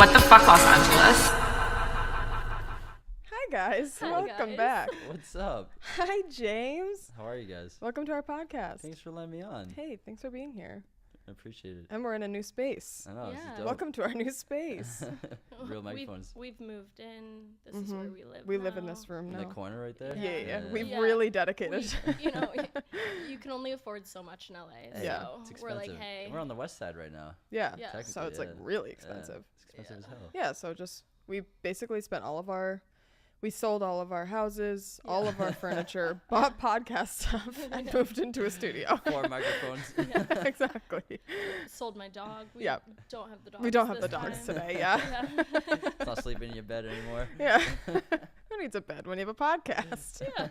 What the fuck, Los Angeles? Hi guys, welcome back. What's up? Hi James. How are you guys? Welcome to our podcast. Thanks for letting me on. Hey, thanks for being here. I appreciate it. And we're in a new space. I know. Yeah. This is dope. Welcome to our new space. Real microphones. We've moved in. This is where we live. We live in now. this room In now. the corner right there? Yeah. We've Yeah. really dedicated. You can only afford so much in LA. Hey, Yeah. So It's we're expensive. like, hey. We're on the west side right now. Yeah. Yeah. So it's Technically, like really Yeah, expensive. it's expensive as hell. Yeah. So we basically spent we sold all of our houses, all of our furniture, bought podcast stuff, and moved into a studio. 4 microphones. Exactly. Sold my dog. We Yeah. don't have the dogs. We don't have the this dogs time. today. Yeah. It's not sleeping in your bed anymore. Yeah. Who needs a bed when you have a podcast? Yeah.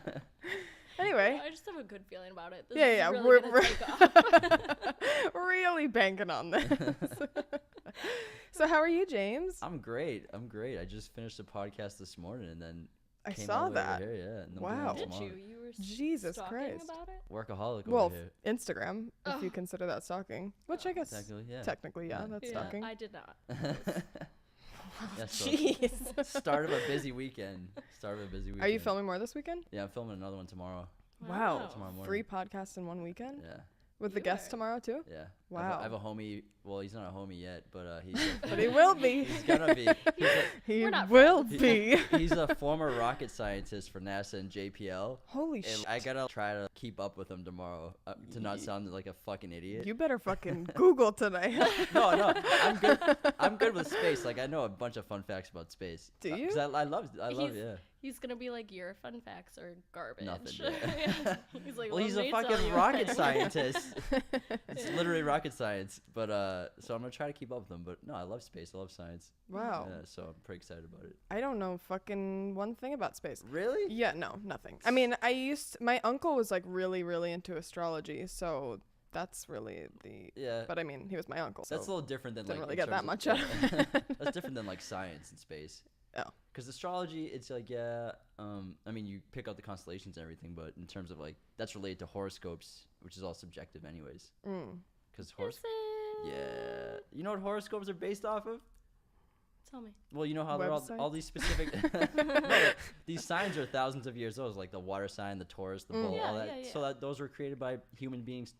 Anyway. I just have a good feeling about it. This Yeah. is really gonna take off. Really banking on this. So how are you, James? I'm great. I just finished a podcast this morning and then I came saw all the way over that. here, yeah. And I'm doing Wow. it Did tomorrow. you? You were Jesus stalking Christ. about it? Workaholic Well, over here. Instagram, if you Ugh. consider that stalking. Which I guess Technically, yeah. yeah, that's Yeah, stalking. I did not. Yeah, so Jeez. start of a busy weekend. Are you filming more this weekend? Yeah, I'm filming another one tomorrow. Wow. Tomorrow morning. 3 podcasts in one weekend? Yeah. With the You guests are- tomorrow too? Yeah. Wow. I have a homie. Well, he's not a homie yet, but he's. But he will be. He's gonna be. He We're not will friends. be. He's a former rocket scientist for NASA and JPL. Holy And shit. I gotta try to keep up with him tomorrow to not sound like a fucking idiot. You better fucking Google today. No, I'm good. I'm good with space. Like I know a bunch of fun facts about space. Do you? 'Cause I love yeah. He's gonna be like, your fun facts are garbage. Nothing, Yeah. He's like, Well, he's let a me tell fucking you." rocket scientist. It's literally rocket science. But so I'm gonna try to keep up with him. But no, I love space. I love science. Wow. Yeah, so I'm pretty excited about it. I don't know fucking one thing about space. Really? Yeah, no, nothing. I mean, my uncle was like really, really into astrology, so that's really Yeah. but I mean, he was my uncle, so That's a little different than didn't like. really in get that terms much of, out of it. That's different than like science and space. Oh. Because astrology, it's like I mean, you pick out the constellations and everything, but in terms of like that's related to horoscopes, which is all subjective, anyways. Because Is it? yeah, you know what horoscopes are based off of? Tell me. Well, you know how they're all Websites? these specific. No, these signs are thousands of years old, like the water sign, the Taurus, the bull, Yeah, all that. yeah, So yeah. that those were created by human beings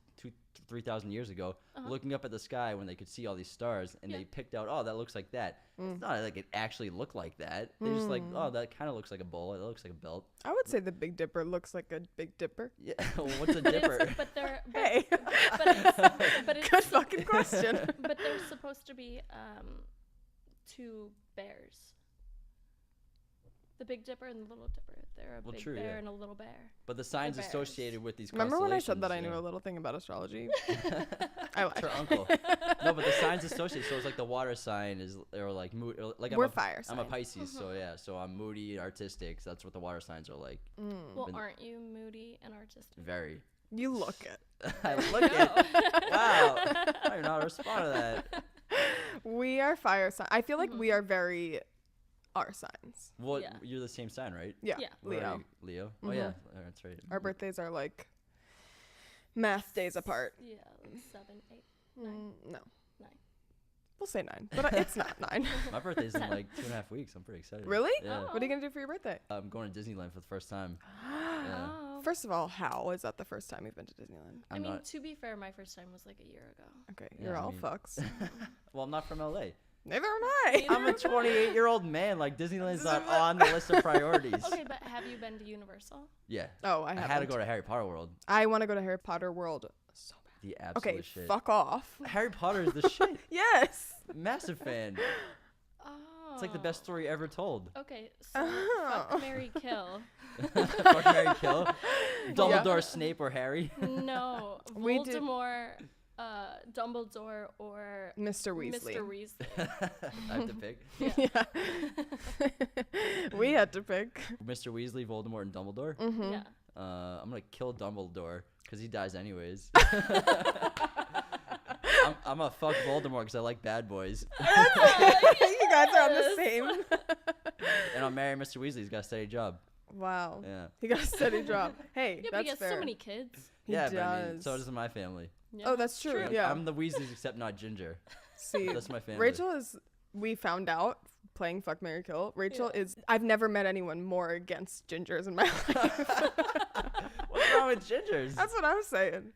3,000 years ago, looking up at the sky when they could see all these stars, and they picked out, oh, that looks like that. It's not like it actually looked like that. They're just like, oh, that kind of looks like a bull. It looks like a belt. I would say the Big Dipper looks like a Big Dipper. Yeah. What's a It is, dipper? but they're Hey. but it's Good fucking question. but they're supposed to be 2 bears. The Big Dipper and the Little Dipper. They're a Well, big true, bear yeah. and a little bear. But the signs bears. associated with these Remember when I said that I constellations, knew a little thing about astrology? I lied. It's her uncle. No, but the signs associated. So it's like the water sign is, or like mood, or like We're I'm a, fire I'm a sign. Pisces, so yeah. So I'm moody, artistic. So that's what the water signs are like. Well, Been- aren't you moody and artistic? Very. You look it. I look at. Wow. I don't know how to respond to that. We are fire sign. I feel like we are very our signs. Well, Yeah. you're the same sign, right? Yeah. Yeah. What are Leo. you? Leo. Oh yeah, that's right. Our birthdays are like math days apart. Yeah, 7, 8, 9. No. 9. We'll say 9, but it's not 9. My birthday's in like 2.5 weeks. I'm pretty excited. Really? Yeah. What are you going to do for your birthday? I'm going to Disneyland for the first time. Yeah. Oh. First of all, how is that the first time you've been to Disneyland? I I'm mean, not. to be fair, my first time was like a year ago. Okay, Yeah, you're I all mean- fucks. Well, I'm not from LA. Neither am I. I'm a 28-year-old man. Like Disneyland's not on the list of priorities. Okay, but have you been to Universal? Yeah. Oh, I I haven't. had to go to Harry Potter World. I want to go to Harry Potter World so bad. The absolute Okay, shit. fuck off. Harry Potter is the shit. Yes. Massive fan. Oh. It's like the best story ever told. Okay, so fuck, marry, kill. Fuck, Harry, kill. Dumbledore, Snape, or Harry. No, We did- Voldemort, Dumbledore, or Mr. Weasley. Mr. Weasley. I have to pick. Yeah. We had to pick. Mr. Weasley, Voldemort, and Dumbledore. Yeah. I'm gonna kill Dumbledore because he dies anyways. I'm gonna fuck Voldemort because I like bad boys. You guys are on the same. And I'll marry Mr. Weasley. He's got a steady job. Wow. Yeah. He got a steady job. Hey, Yeah, but he that's has fair. so many kids. He yeah, does. but I mean, so does my family. Yeah. Oh, that's true. Like, Yeah. I'm the Weasleys except not Ginger. See, That's my family. Rachel is we found out playing Fuck, Marry, Kill, Rachel is, I've never met anyone more against gingers in my life. What's wrong with gingers? That's what I was saying.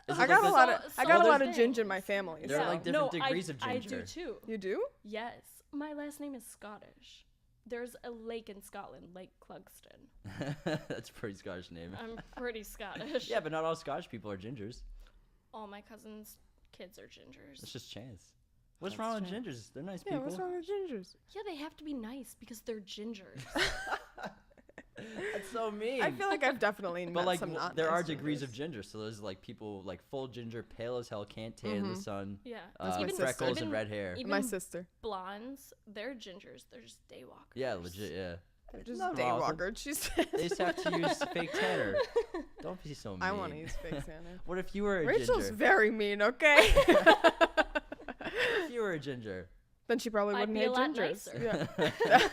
Is I it got like a lot this- of I got a lot of things. ginger in my family. There are, like, different No, degrees of I ginger. do too. You do? Yes. My last name is Scottish. There's a lake in Scotland, Lake Clugston. That's a pretty Scottish name. I'm pretty Scottish. Yeah, but not all Scottish people are gingers. All my cousins' kids are gingers. It's just chance. What's That's wrong with chance. gingers? They're nice Yeah, people. what's wrong with gingers? Yeah, they have to be nice because they're gingers. That's so mean. I feel like I've definitely met But like, some not there nice are degrees gingers. of ginger. So there's like people like full ginger, pale as hell, can't tan in the sun. Yeah. That's my sister. Freckles and Even- red hair. even My sister. blondes, they're gingers. They're just daywalkers. Yeah, legit. Yeah. They're just Nothing wrong with daywalker. She said. They just have to use fake tanner. Don't be so mean. I want to use fake Santa. What if you were a Rachel's ginger? very mean, okay? If you were a ginger. Then she probably I'd wouldn't be hate a lot gingers. nicer. Yeah.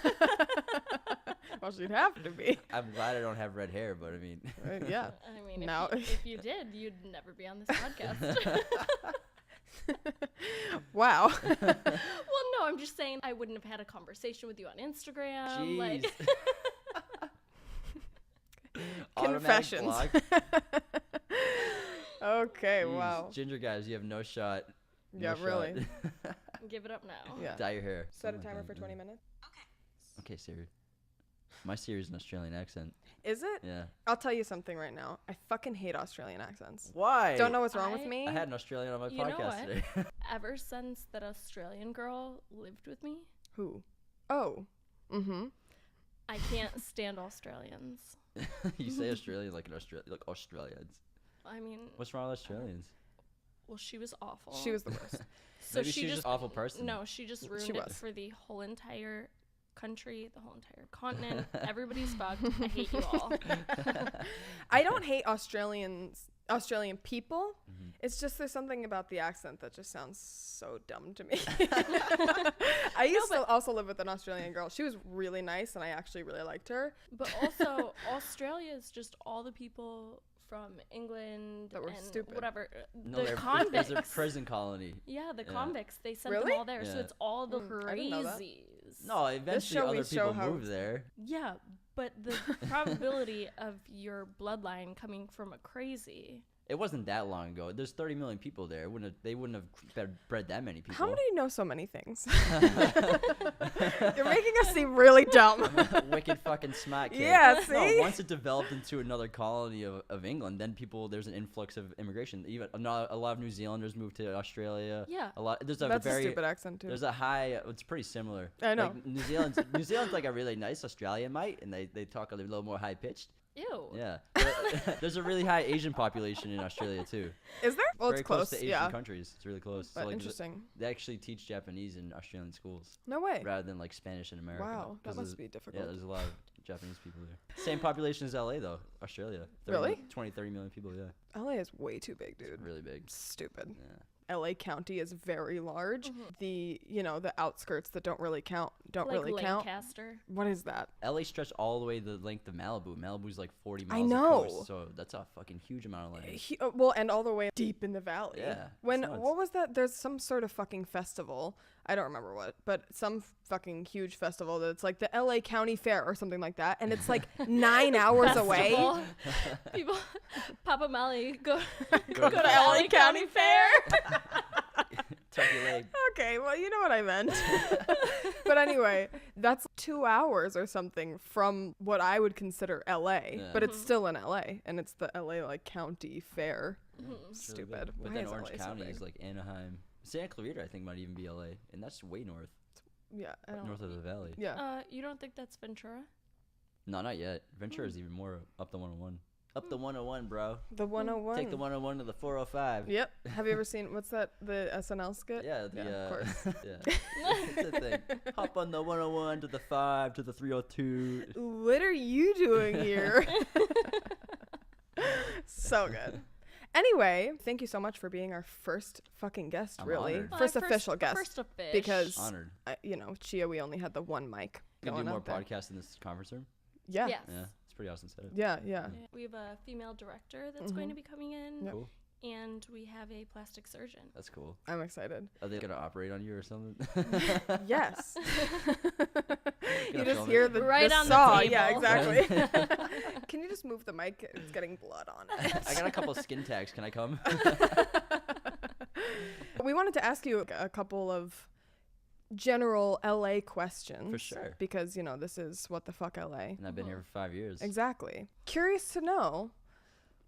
Well, she'd have to be. I'm glad I don't have red hair, but I mean. Right, yeah. I mean, Now- if you did, you'd never be on this podcast. Wow. Well, no, I'm just saying I wouldn't have had a conversation with you on Instagram. Jeez. Like, Automatic Confessions. block. Okay, Jeez. wow. Ginger guys, you have no shot. Yeah, No really. shot. give it up now. Yeah. Dye your hair. Set a Something like timer that, for yeah. 20 minutes. Okay, Siri. My Siri's an Australian accent. Is it? Yeah. I'll tell you something right now. I fucking hate Australian accents. Why? Don't know what's wrong with I- me. I had an Australian on my You know podcast what? today. Ever since that Australian girl lived with me, Who? Oh. Mm-hmm. I can't stand Australians. You say Australian like like Australians. I mean, What's wrong with Australians? well, she was awful. She was the worst. So Maybe she's just an awful person. No, she just ruined it was. for the whole entire country, the whole entire continent. Everybody's fucked. I hate you all. I don't hate Australian people. Mhm. It's just there's something about the accent that just sounds so dumb to me. I used to also live with an Australian girl. She was really nice, and I actually really liked her. But also, Australia is just all the people from England That were and stupid. whatever. No, The they're convicts. There's a prison colony. Yeah, the Yeah. convicts. They sent Really? them all there. So Yeah. it's all the I didn't know that. crazies. No, eventually show other we show people how- move there. Yeah, but the probability of your bloodline coming from a crazy. It wasn't that long ago. There's 30 million people there. They wouldn't have bred that many people. How do you know so many things? You're making us seem really dumb. Wicked fucking smart kid. Yeah, No, see? once it developed into another colony of England, then there's an influx of immigration. Even a lot of New Zealanders moved to Australia. Yeah. There's That's a stupid accent too. There's a high. It's pretty similar. I know. Like New Zealand's like a really nice Australian mate, and they talk a little more high pitched. Ew. Yeah. There's a really high Asian population in Australia too. Is there? Well, Very it's close. to Asian Yeah. countries. It's really close. But like, interesting. They actually teach Japanese in Australian schools No way. rather than like Spanish in America. Wow, that 'cause must there's- be Yeah, difficult. there's a lot of Japanese people there. Same population as LA though, Australia. Really? 30 million people, yeah. LA is way too big, dude. Really big. Stupid. Yeah. LA County is very large. The the outskirts that don't really count don't Like really count. Lancaster. What is that? LA stretched all the way the length of Malibu. Malibu's like 40 I miles know. across, so that's a fucking huge amount of land. Well, and all the way deep in the valley. Yeah, When it's nuts. what was that? There's some sort of fucking festival. I don't remember what, but some fucking huge festival that's like the LA County Fair or something like that, and it's like 9 hours away. Festival. People, Papa Molly, go Go to LA County Fair. Turkey leg. Okay, well, you know what I meant. But anyway, that's 2 hours or something from what I would consider LA, Yeah. but it's still in LA, and it's the LA like County Fair. It's really big. Stupid. But Why then is Orange LA so County big? is like Anaheim. Santa Clarita, I think, might even be LA, and that's way north, Yeah, I don't. north of the valley. Yeah. You don't think that's Ventura? No, not yet. Ventura is even more up the 101. Up the 101, bro. The 101. Take the 101 to the 405. Yep. Have you ever seen what's that? The SNL skit? Yeah, of course. yeah. It's a thing. Hop on the 101 to the 5 to the 302. What are you doing here? So good. Anyway, thank you so much for being our first fucking guest, I'm really. honored. First official guest. First official. Because, Honored. Chia, we only had the one mic You can going do more up there. podcasts in this conference room. Yeah. Yes. Yeah, it's pretty awesome setup. Yeah, yeah. We have a female director that's going to be coming in. Yep. Cool. and we have a plastic surgeon. That's cool. I'm excited. Are they gonna operate on you or something? Yes. You Gonna just film hear it? the, Right the on the saw. table. Yeah, exactly. Can you just move the mic? It's getting blood on it. I got a couple of skin tags. Can I come? We wanted to ask you a couple of general LA questions. For sure. Because, this is What the Fuck LA. And I've been here for 5 years. Exactly. Curious to know,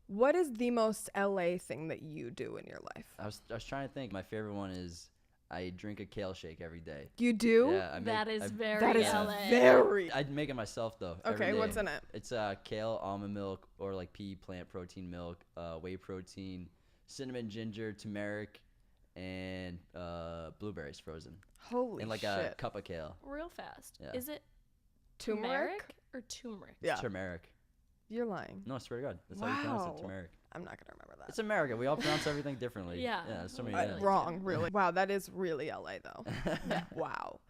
what is the most LA thing that you do in your life? I was trying to think. My favorite one is I drink a kale shake every day. You do? Yeah, That is very That is LA. very... I'd make it myself though. every Okay, day. what's in it? It's kale, almond milk, or like pea plant protein milk, whey protein, cinnamon, ginger, turmeric, and blueberries frozen. Holy And like shit. a cup of kale. Real fast. Yeah. Is it Turmeric? or turmeric? Yeah. Turmeric. You're lying. No, I swear to God. That's how you pronounce Wow. it, turmeric. I'm not going to remember that. It's America. We all pronounce everything differently. Yeah. Yeah, so many Really things. Wrong, really. Wow, that is really LA, though. Wow.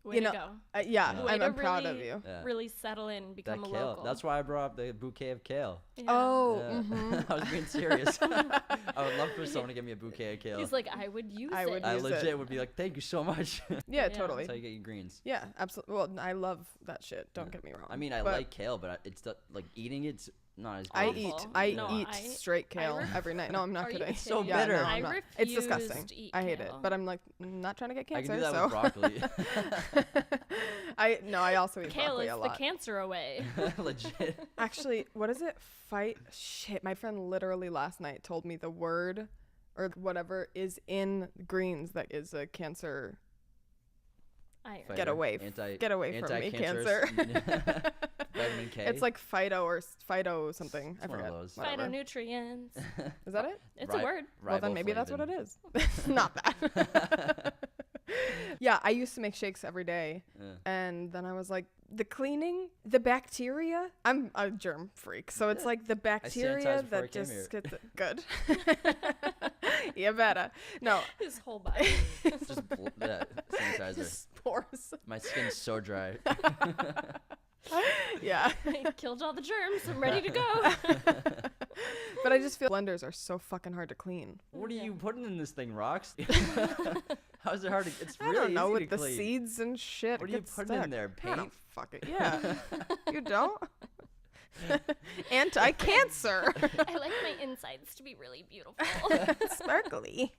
Way You to know, go. Yeah, Way to I'm proud of really- you. Yeah. Really settle in, become That a kale. local. That's why I brought up the bouquet of kale. Yeah. Oh, Yeah. mhm. I was being serious. I would love for someone to give me a bouquet of kale. He's like, I would use I it. would I use legit it. would be like, thank you so much. Yeah, Yeah. totally. That's how you get your greens. Yeah, absolutely. Well, I love that shit. Don't Yeah. get me wrong. I mean, I But like kale, but it's like eating it's not as good. I as- eat. Awful. I No, eat I- straight kale ref- every night. No, I'm not Are you kidding. It's so kidding? bitter. No, I I'm not. refuse It's disgusting. to eat I hate kale. it, but I'm like not trying to get I cancer. can do that so with broccoli. I also eat Kale broccoli is a the lot. cancer away. Legit. Actually, what is it? Shit, my friend literally last night told me the word or whatever is in greens that is a cancer. Iron. Get away from me, cancer. Vitamin K. It's like phyto something. It's I one of forget. those. Whatever. Phytonutrients. Is that it? It's a word. Well, then maybe that's what it Riboflavin. is. Not that. Yeah, I used to make shakes every day. Yeah. And then I was like, the cleaning, the bacteria. I'm a germ freak. So it's like the bacteria sanitized before I that came just here. gets it. Good. You better. No. His whole body. Just sanitizer. Just pores. My skin's so dry. Yeah. I killed all the germs. I'm ready to go. But I just feel blenders are so fucking hard to clean. What are you putting in this thing, Rocks? How's it hard to? It's I really don't know, easy with to the clean. seeds and shit. What it are you gets putting in stuck. there? I don't Paint? fuck it. Yeah. You don't? Anti-cancer. I like my insides to be really beautiful. Sparkly.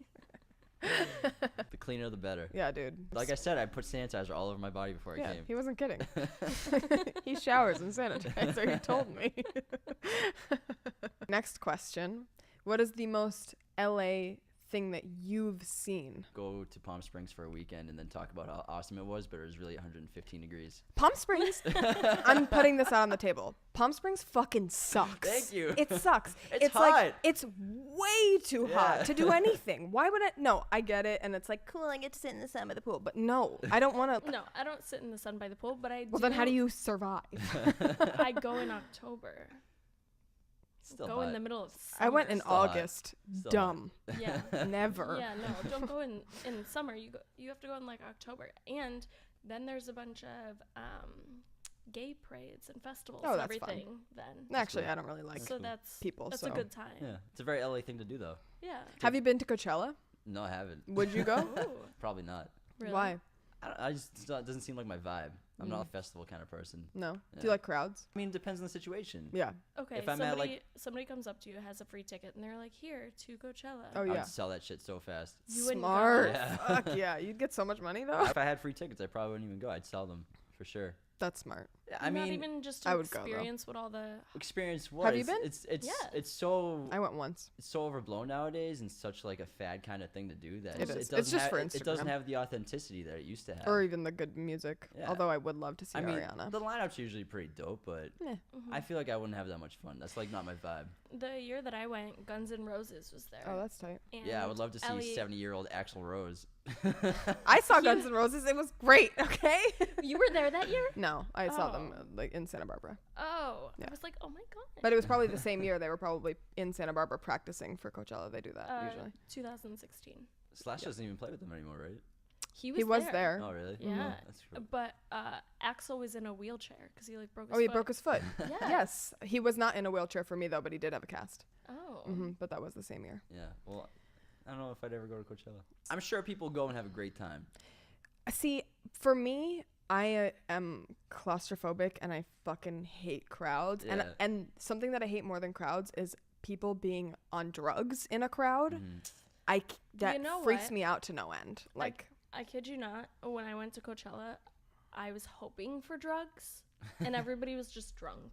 The cleaner, the better. Yeah, dude. Like I said, I put sanitizer all over my body before I Yeah, came. he wasn't kidding. He showers in sanitizer, he told me. Next question. What is the most LA thing that you've seen? Go to Palm Springs for a weekend and then talk about how awesome it was, but it was really 115 degrees. Palm Springs. I'm putting this out on the table. Palm Springs fucking sucks. Thank you. It sucks. It's like hot. it's way too hot Yeah. to do anything. Why would I? No, I get it, and it's like cool. I get to sit in the sun by the pool, but no, I don't want to. No, I don't sit in the sun by the pool, but I Well, then how do you survive? I go in October. Still Go hot. in the middle of summer. I went in Still hot. August. Still Dumb. Yeah. Never. Yeah, no, don't go in summer. You have to go in like October. And then there's a bunch of gay parades and festivals Oh, and that's fun. everything then. Actually, cool. I don't really like So cool. that's people. that's so. a good time. Yeah, it's a very LA thing to do, though. Yeah. Have you been to Coachella? No, I haven't. Would you go? Ooh, Probably not. really? Why? I just it doesn't seem like my vibe. I'm not a festival kind of person. No. Do Yeah. you like crowds? I mean, it depends on the situation. Yeah. Okay, If I'm at, somebody comes up to you, has a free ticket, and they're like, "Here to Coachella." Oh I yeah. would sell that shit so fast. You wouldn't go? Smart. Yeah. Fuck yeah. You'd get so much money though. If I had free tickets, I probably wouldn't even go. I'd sell them for sure. That's smart. Yeah, I Not mean, even just to I would go, though. experience what all the. experience what? Have you It's- been? It's Yeah. it's so I went once. it's so overblown nowadays and such like a fad kind of thing to do that It is. doesn't It's just have, for it doesn't Instagram. have the authenticity that it used to have. Or even the good music. Yeah. Although I would love to see I mean, Ariana. the lineup's usually pretty dope, but Eh. I feel like I wouldn't have that much fun. That's like not my vibe. The year that I went, Guns N' Roses was there. Oh, that's tight. Yeah, I and would love to see Ellie- 70-year-old Axl Rose. I saw He Guns N' Roses. It was great. Okay. You were there that year? No, I saw them Oh. like in Santa Barbara. Oh, Yeah. I was like, oh my god. But it was probably the same year. They were probably in Santa Barbara practicing for Coachella. They do that usually. 2016. Slash doesn't even play with them anymore, right? He was He was there. Oh, really? Yeah. That's cool. But Axel was in a wheelchair because he like broke his Oh, he foot. broke his foot. Yeah. Yes. He was not in a wheelchair for me though, but he did have a cast. Oh. But that was the same year. Yeah. Well, I don't know if I'd ever go to Coachella. I'm sure people go and have a great time. See, for me, I am claustrophobic and I fucking hate crowds. Yeah. And something that I hate more than crowds is people being on drugs in a crowd. That You know freaks what? me out to no end. Like, I kid you not, when I went to Coachella, I was hoping for drugs, and everybody was just drunk.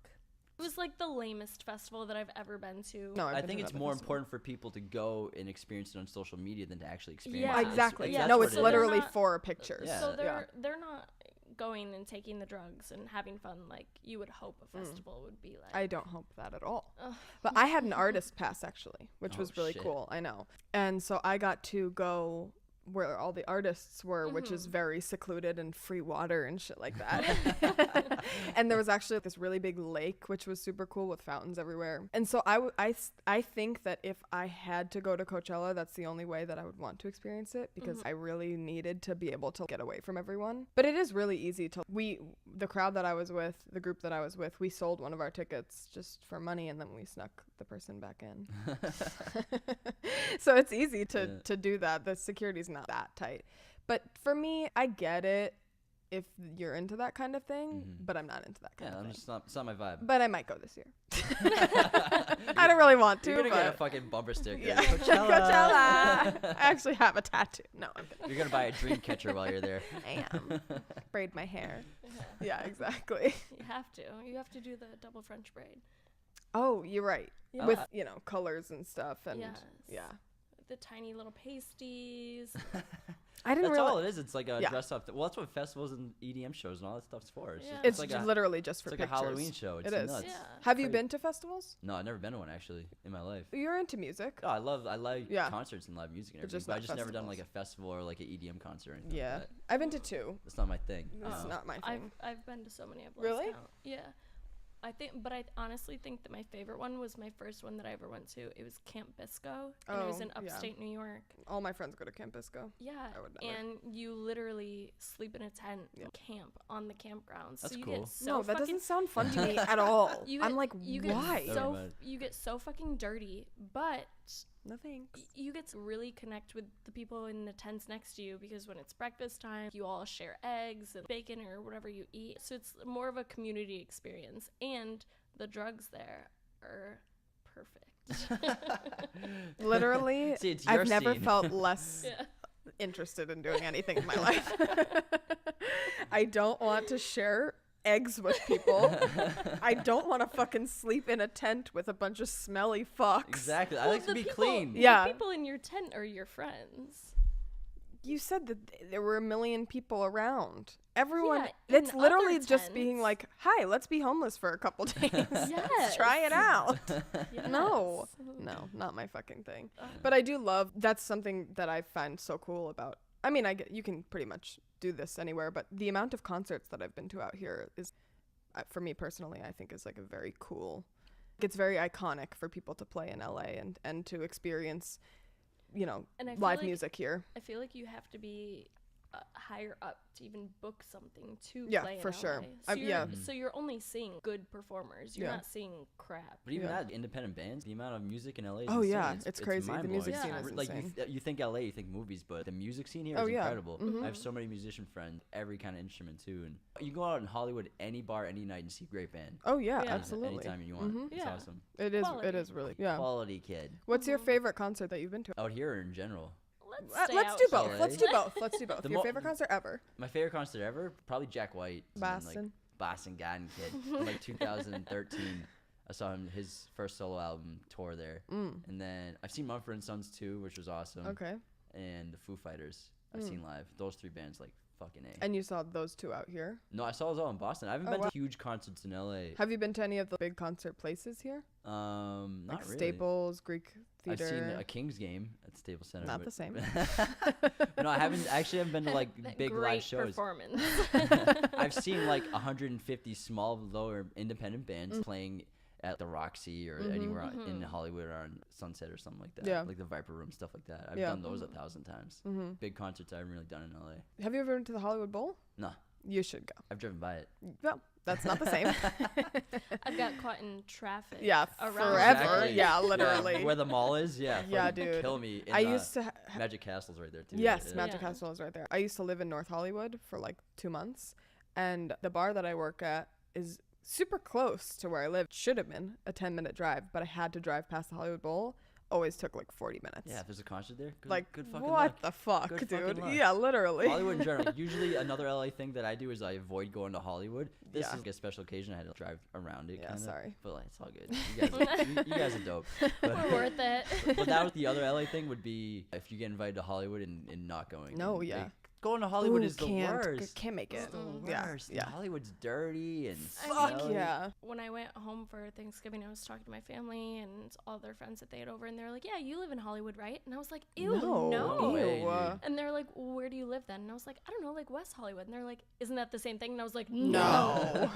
It was like the lamest festival that I've ever been to. no, I've I been think to it's another more festival. important for people to go and experience it on social media than to actually experience Yeah. it. Exactly. Yeah, No, what it's it is. literally not- for pictures. Yeah. So they're not going and taking the drugs and having fun like you would hope a festival would be like. I don't hope that at all. Ugh. But I had an artist pass actually, which Oh, was really shit. cool. I know. And so I got to go where all the artists were, which is very secluded and free water and shit like that. And there was actually this really big lake, which was super cool with fountains everywhere. And so I think that if I had to go to Coachella, that's the only way that I would want to experience it, because I really needed to be able to get away from everyone. But it is really easy to, the crowd that I was with, the group that I was with, we sold one of our tickets just for money and then we snuck the person back in. So it's easy to do that. The security's not that tight. But for me, I get it if you're into that kind of thing, but I'm not into that kind of thing. It's not my vibe. But I might go this year. I don't really want to, You're gonna but get a fucking bumper sticker. yeah. Coachella. Coachella. I actually have a tattoo. No, I'm kidding. You're gonna buy a dream catcher while you're there. I am. Braid my hair. Yeah, exactly. You have to. You have to do the double French braid. Oh, you're right. Yeah. With, colors and stuff. And Yes. yeah. The tiny little pasties. I didn't That's all really. it is. It's like a Yeah. dress up. Well, that's what festivals and EDM shows and all that stuff's for. It's, Yeah. just, It's like a, literally just for it's like pictures. a Halloween show. It's It is. nuts. Yeah. Have you Crazy. been to festivals? No, I've never been to one actually in my life. You're into music. Oh, I like Yeah. concerts and live music and But everything, just but I not just never done festivals. like a festival or like an EDM concert or anything Yeah. like that. I've been to 2. That's not my thing. It's not my thing. I've been to so many. I've lost Really? count. Yeah. But I honestly think that my favorite one was my first one that I ever went to. It was Camp Bisco, and it was in Oh, yeah. upstate New York. All my friends go to Camp Bisco. Yeah, I would never. and you literally sleep in a tent, camp on the campground. That's so you cool. get so No, that fucking, doesn't sound fun to me at all. You I'm get- like, you get why? Never So mind. you get so fucking dirty, but No thanks. you get to really connect with the people in the tents next to you, because when it's breakfast time, you all share eggs and bacon or whatever you eat. So it's more of a community experience, and the drugs there are perfect. Literally, See, it's your I've never scene. felt less Yeah. interested in doing anything in my life. I don't want to share eggs with people. I don't want to fucking sleep in a tent with a bunch of smelly fucks. Exactly. I Well, like to the be people- clean. Yeah. The people in your tent are your friends. You said that there were a million people around. Everyone, Yeah, it's in literally other just being tents. like, hi, let's be homeless for a couple days. Yes. Try it out. Yes. No, not my fucking thing. But I do love, that's something that I find so cool about, I mean, you can pretty much do this anywhere, but the amount of concerts that I've been to out here is, for me personally, I think is like a very cool, it's very iconic for people to play in LA and to experience, And I feel live like- music here. I feel like you have to be higher up to even book something to Yeah, play in for LA. sure. So Yeah. So you're only seeing good performers. You're Yeah. not seeing crap. But even Yeah. that, independent bands, the amount of music in LA is Oh, insane. yeah, it's crazy. The mind-blowing. music scene is Like insane. you think LA, you think movies, but the music scene here Oh, is yeah. incredible. Mhm. I have so many musician friends, every kind of instrument too, and you go out in Hollywood, any bar, any night, and see a great band. Oh yeah, Yeah. absolutely. Anytime you want. Mhm. It's Yeah. awesome. It is. Quality. It is really. Yeah. Quality kid. What's your favorite concert that you've been to? Out here or in general? Let's Let's out do here. both. LA. Let's do both. Let's do both. The Your mo- favorite concert ever? My favorite concert ever, probably Jack White. and then, Boston. Like Boston Garden Kid. In like 2013, I saw his first solo album tour there. And then I've seen Mumford & Sons too, which was awesome. Okay. And the Foo Fighters, I've seen live. Those 3 bands, like, fucking A. And you saw those 2 out here? No, I saw those all in Boston. I haven't Oh, been wow. to huge concerts in LA. Have you been to any of the big concert places here? Not Like really. Staples, Greek Theater? I've seen a Kings game at Staples Center. Not but- the same. No, I haven't. I actually haven't been to like That big great live shows. performance. I've seen like 150 small, lower independent bands Mm. playing at the Roxy or anywhere in Hollywood or on Sunset or something like that. Yeah. Like the Viper Room, stuff like that. I've Yeah. done those 1,000 times. Big concerts I haven't really done in LA. Have you ever been to the Hollywood Bowl? No. You should go. I've driven by it. Well, that's not the same. I've got caught in traffic. Yeah, around forever. Exactly. Yeah, literally. Yeah, where the mall is, yeah. Yeah, fucking dude. Kill me. And, I used to. Magic Castle's right there too. Yes, Yeah. Magic Yeah. Castle is right there. I used to live in North Hollywood for like 2 months, and the bar that I work at is super close to where I live. Should have been a 10-minute drive, but I had to drive past the Hollywood Bowl. Always took like 40 minutes. Yeah, if there's a concert there, good, Like, good fucking what luck. the fuck, Good dude? fucking luck. Yeah, literally. Hollywood in general. Usually another LA thing that I do is I avoid going to Hollywood. This Yeah. is a special occasion. I had to drive around it. Yeah, kinda. sorry. But like, it's all good. You guys are dope. We're worth it. But that was the other LA thing would be if you get invited to Hollywood and not going. No, And, yeah. like, going to Hollywood Ooh, is the worst. Can't make it. It's the Yeah, worst. yeah. Hollywood's dirty and Fuck smelly. Yeah. When I went home for Thanksgiving, I was talking to my family and all their friends that they had over, and they were like, "Yeah, you live in Hollywood, right?" And I was like, "Ew, No. no." way, Ew. dude. And they're like, well, "Where do you live then?" And I was like, "I don't know, like West Hollywood." And they're like, "Isn't that the same thing?" And I was like, No.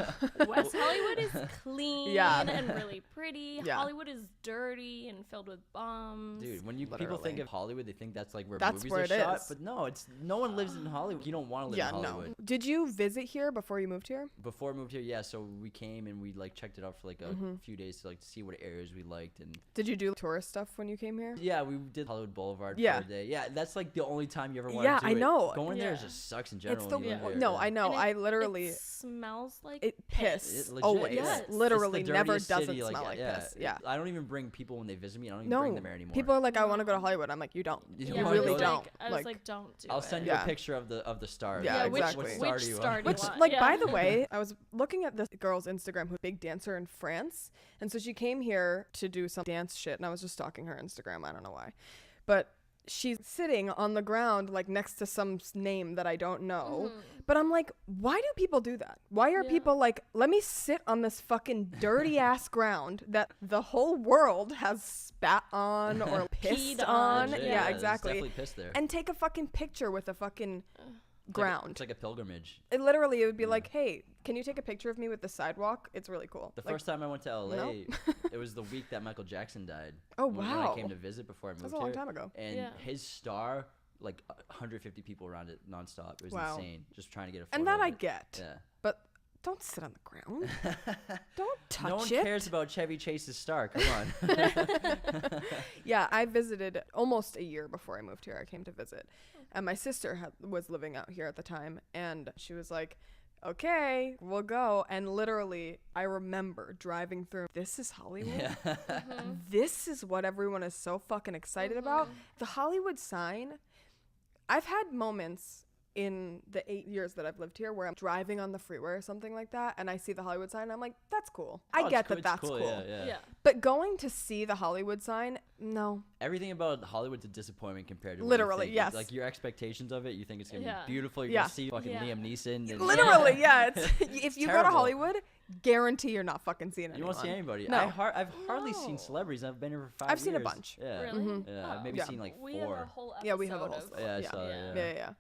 West Hollywood is clean Yeah. and really pretty. Yeah. Hollywood is dirty and filled with bums. Dude, when people Literally. think of Hollywood, they think that's like where That's movies where are it shot. is. But no, no one lives in Hollywood. You don't want to live Yeah, in Hollywood. no. Did you visit here before you moved here? Before I moved here, yeah. So we came and we like checked it out for like a Mm-hmm. few days to like see what areas we liked and Did you do tourist stuff when you came here? yeah, we did Hollywood Boulevard Yeah. for a day. Yeah, that's like the only time you ever want Yeah, to do I it. know. Going there Yeah. just sucks in general. It's the when you live there, no, yeah. I know. And I literally it smells like it piss. It legit Always. is. Yes. It's the Literally never dirtiest doesn't city, smell like piss. Yeah. I don't even bring people when they visit me. I don't even No. bring them there anymore. People are like, I want to go to Hollywood. I'm like, you don't. You You don't I wanna really was go don't. Like, I was like, don't do I'll it. send you Yeah. a picture of the stars. Yeah, Like, exactly. What star Which do you star want? do you Which, want? like, Yeah. by the way, I was looking at this girl's Instagram who's a big dancer in France. And so she came here to do some dance shit. And I was just stalking her Instagram. I don't know why. But she's sitting on the ground, like, next to some name that I don't know. But I'm like, why do people do that? Why are Yeah. people like, let me sit on this fucking dirty ass ground that the whole world has spat on or pissed Peed on? on. Legit, Yeah, there's exactly. definitely piss there. And take a fucking picture with a fucking ground. It's like a pilgrimage. It literally, it would be like, hey, can you take a picture of me with the sidewalk? It's really cool. The Like, first time I went to LA, no. it was the week that Michael Jackson died. Oh, When wow. I came to visit before I moved That's a long here. time ago. And Yeah. his star, like 150 people around it nonstop. It was Wow. insane. Just trying to get a photo And that of I it. get. Yeah. But don't sit on the ground. Don't touch No one it. cares about Chevy Chase's star. Come on. Yeah, I visited almost a year before I moved here. I came to visit. And my sister was living out here at the time. And she was like, okay, we'll go. And literally, I remember driving through, this is Hollywood? yeah. This is what everyone is so fucking excited about. The Hollywood sign, I've had moments in the 8 years that I've lived here where I'm driving on the freeway or something like that and I see the Hollywood sign and I'm like, that's cool. Oh, I it's get cool- that it's that's cool. cool. Yeah, yeah. Yeah. But going to see the Hollywood sign, no. Everything about Hollywood's a disappointment compared to what Literally, you think. yes. Like your expectations of it, you think it's gonna Yeah. be beautiful. You're Yeah. gonna see fucking Yeah. Liam Neeson. And Literally, yeah. It's, if you go to Terrible. Hollywood, guarantee you're not fucking seeing anyone. You won't see anybody. No. I've hardly seen No. celebrities. I've been here for 5 I've years. seen a bunch. Yeah. Really? Mhm. Yeah, I've Oh. maybe Yeah. seen like We have a 4. whole episode Yeah, we have a whole of- stuff. Yeah, I yeah. saw that, Yeah, yeah. yeah.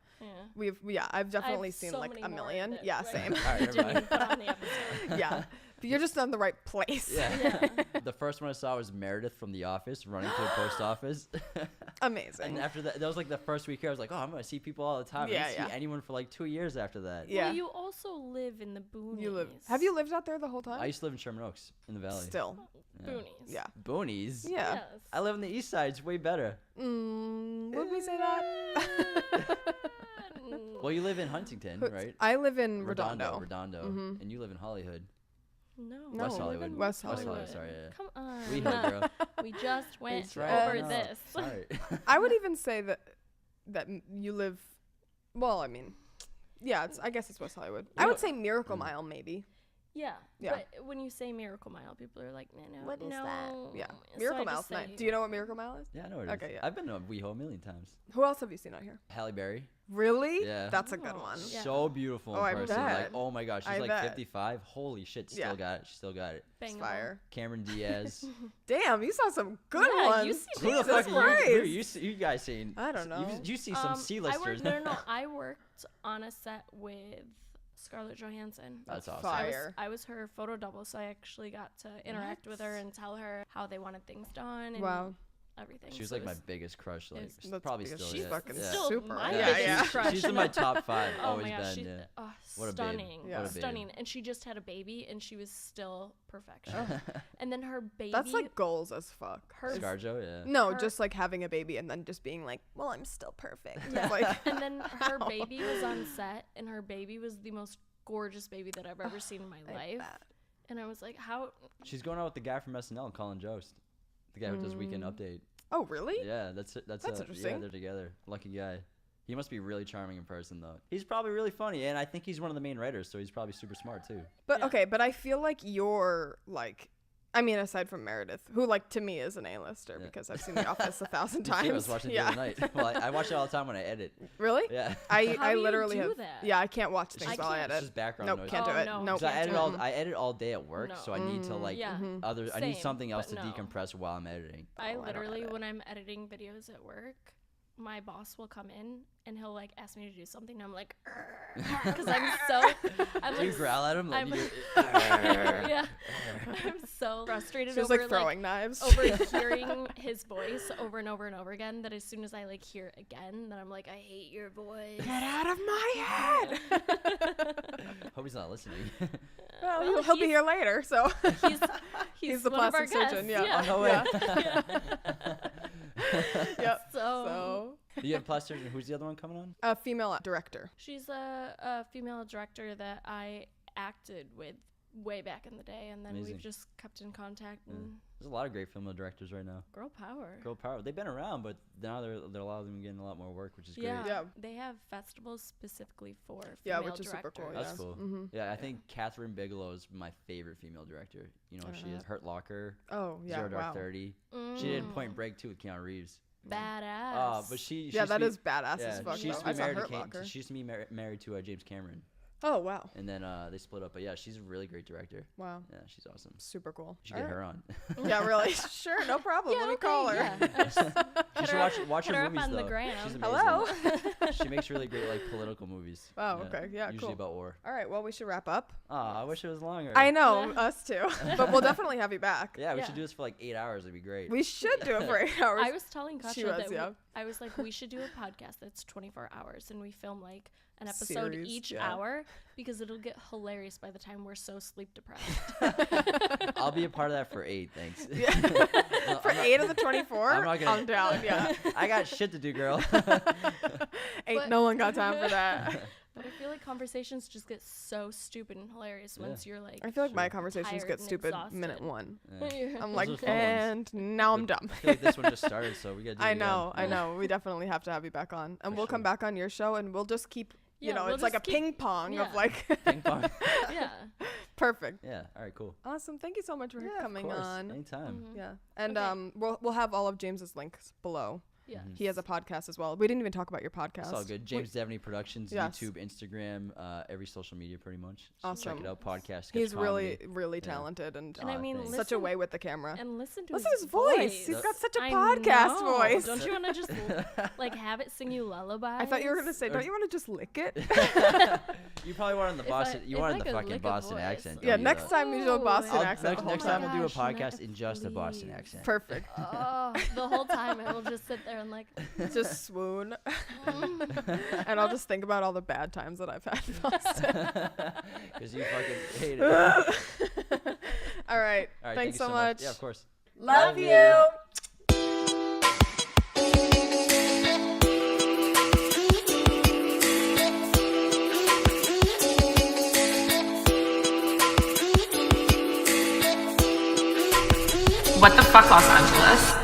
Yeah. I've definitely have seen so like many a more million. that Yeah, I same. All right, didn't never even mind. put on the episode. Yeah. But you're just in the right place. Yeah. The first one I saw was Meredith from The Office running to the post office. Amazing. And after that was like the first week here. I was like, oh, I'm gonna see people all the time. Yeah, I didn't yeah. see anyone for like 2 years after that. Yeah. Well, you also live in the boonies. Have you lived out there the whole time? I used to live in Sherman Oaks in the valley. Still. Yeah. Boonies. Yeah. Boonies. Yeah. Yes. I live on the east side. It's way better. Would we say that? Well, you live in Huntington, right? I live in Redondo. Redondo. Mhm. And you live in Hollywood. No. No, West we live Hollywood. in West West Hollywood. Sorry, yeah. Come on. We hood, girl. We just went That's right. over No, this. Sorry. I would even say that you live. Well, I mean, yeah. I guess it's West Hollywood. I would say Miracle Mile, maybe. Yeah. Yeah. But when you say Miracle Mile, people are like, no. What is no. that? Yeah. So Miracle I Mile's just nice. say- Do you know what Miracle Mile is? Yeah, I know it is. Okay, yeah. I've been to WeHo a million times. Who else have you seen out here? Halle Berry. Really? Yeah. That's a good Oh, one. yeah. So beautiful in Oh, I person. bet. Like, oh my gosh, she's I like bet. 55. Holy shit, still Yeah. got it. She still got it. It's Bangable. fire. Cameron Diaz. Damn, you saw some good Yeah, ones. you see Who the Jesus fuck are Christ. you guys seen? I don't know. You see some I C-listers. worked, no. I worked on a set with Scarlett Johansson. That's awesome. Fire. I was her photo double, so I actually got to interact with her and tell her how they wanted things done. And Wow. everything. She was So like it my biggest crush. Like That's probably because still she's is. fucking Yeah. still super. my Yeah, biggest yeah. crush. She's in my top 5. Oh Always my gosh, been. Yeah. what a stunning, Yeah. What a babe. stunning, and she just had a baby, and she was still perfection. And then her baby. That's like goals as fuck. her. ScarJo, yeah. No, her- just like having a baby and then just being like, well, I'm still perfect. Yeah. It's like, And then her baby was on set, and her baby was the most gorgeous baby that I've ever seen in my life. And I was like, how? She's going out with the guy from SNL, Colin Jost, the guy who does Weekend Update. oh, really? Yeah, that's it. That's interesting. Yeah, they're together. Lucky guy. He must be really charming in person, though. He's probably really funny, and I think he's one of the main writers, so he's probably super smart too. But Yeah. okay, but I feel like you're like, I mean, aside from Meredith, who like to me is an A-lister Yeah. because I've seen The Office 1,000 Me too, times. I was watching it the other night. Well, I watch it all the time when I edit. Really? Yeah. How I do you literally do have. that? Yeah, I can't watch It's things just, while I can't. it's edit. just background Nope, noise. can't do Oh, it. no, Nope. So I can't edit do all. I edit all day at work, No. so I need to like Yeah. other. I need Same, something else to but no. decompress while I'm editing. I Oh, I don't literally, edit. when I'm editing videos at work, my boss will come in and he'll like ask me to do something. And I'm like, because I'm Do you like, growl at him? Like, I'm- you yeah, I'm so frustrated She's over like throwing knives. over hearing his voice over and over and over again, that as soon as I like hear it again, then I'm like, I hate your voice. Get out of my head. Hope he's not listening. Well, Well, he'll be he's- here later, so He's he's the one of our plastic surgeon. guests, Yeah. Oh, no way. Yep. So You have plastic surgeon. Who's the other one coming on? A female director. she's a female director that I acted with way back in the day, and then Amazing. we've just kept in contact. And There's a lot of great female directors right now. girl power. Girl power. They've been around, but now they're a lot of them getting a lot more work, which is great. Yeah, Yeah. they have festivals specifically for Yeah, female which is super cool, directors. That's Yeah. cool. Mhm. Yeah, I think Catherine Bigelow is my favorite female director. You know, she is Hurt Locker, Oh yeah. Zero Dark Wow. 30. Mm, She did Point Break too with Keanu Reeves. badass. But she Yeah, used that to be- is badass yeah, as fuck. she used to though. be I saw married to Hurt Kate, Locker. she used to be married to James Cameron, Oh wow. and then they split up. But yeah, she's a really great director. Wow. Yeah, she's awesome. Super cool. You should get her on. Yeah, really. Sure, no problem. yeah, Let me okay, call her. yeah. I just You should watch hit her her up movies on the though. gram. She's amazing. Hello. She makes really great like political movies. Wow, okay, yeah, Usually cool. about war. All right, well, we should wrap up. Aw, I wish it was longer. I know, Yeah. us too. But we'll definitely have you back. Yeah, we Yeah. should do this for like 8 hours. It'd be great. We should do it for 8 hours. I was telling Kasha She was, that yeah. I was like, we should do a podcast that's 24 hours, and we film like an episode Series, each yeah. hour, because it'll get hilarious by the time we're so sleep deprived. I'll be a part of that for 8, thanks. No, For I'm not- 8 of the 24, I'm not gonna- I'm down, yeah. I got shit to do, girl. Ain't But- no one got time for that. But I feel like conversations just get so stupid and hilarious Yeah. once you're like, I feel like my Sure. conversations Tired get and stupid exhausted. minute 1. Yeah. I'm Those like, are fun ones. and now I'm dumb. I feel like this one just started, so we gotta do it I again. know. We definitely have to have you back on. And For we'll come sure. back on your show and we'll just keep, you Yeah, know, we'll it's like a just keep- ping pong of yeah. like, Ping pong. yeah. perfect. Yeah. All right. Cool. Awesome. Thank you so much for Yeah, coming of course. on. Anytime. Mhm. Yeah. And Okay. we'll have all of James's links below. Yeah. He has a podcast as well. We didn't even talk about your podcast. It's all good. James Deveney Productions, Yes. YouTube, Instagram, every social media, pretty much. So check Awesome. it out. Podcast. sketch He's really, comedy. really Yeah. talented and And I mean, thanks. such a way with the camera. And listen to Listen his to his voice. He's got such a podcast know. voice. Don't you want to just like have it sing you lullabies? I thought you were gonna say, don't you want to just lick it? You probably wanted the If Boston. I- you if wanted I the could fucking lick a Boston voice. accent. Yeah, don't you, next though? time you do a Boston I'll- accent. the whole next time time. we'll do a Gosh, podcast Matt, in just a Boston please. accent. Perfect. Oh, the whole time I will just sit there and like, Just swoon. And I'll just think about all the bad times that I've had in Boston. Because you fucking hate it. All right. All right. Thank Thanks you so much. Yeah, of course. Love you. What the fuck, Los Angeles?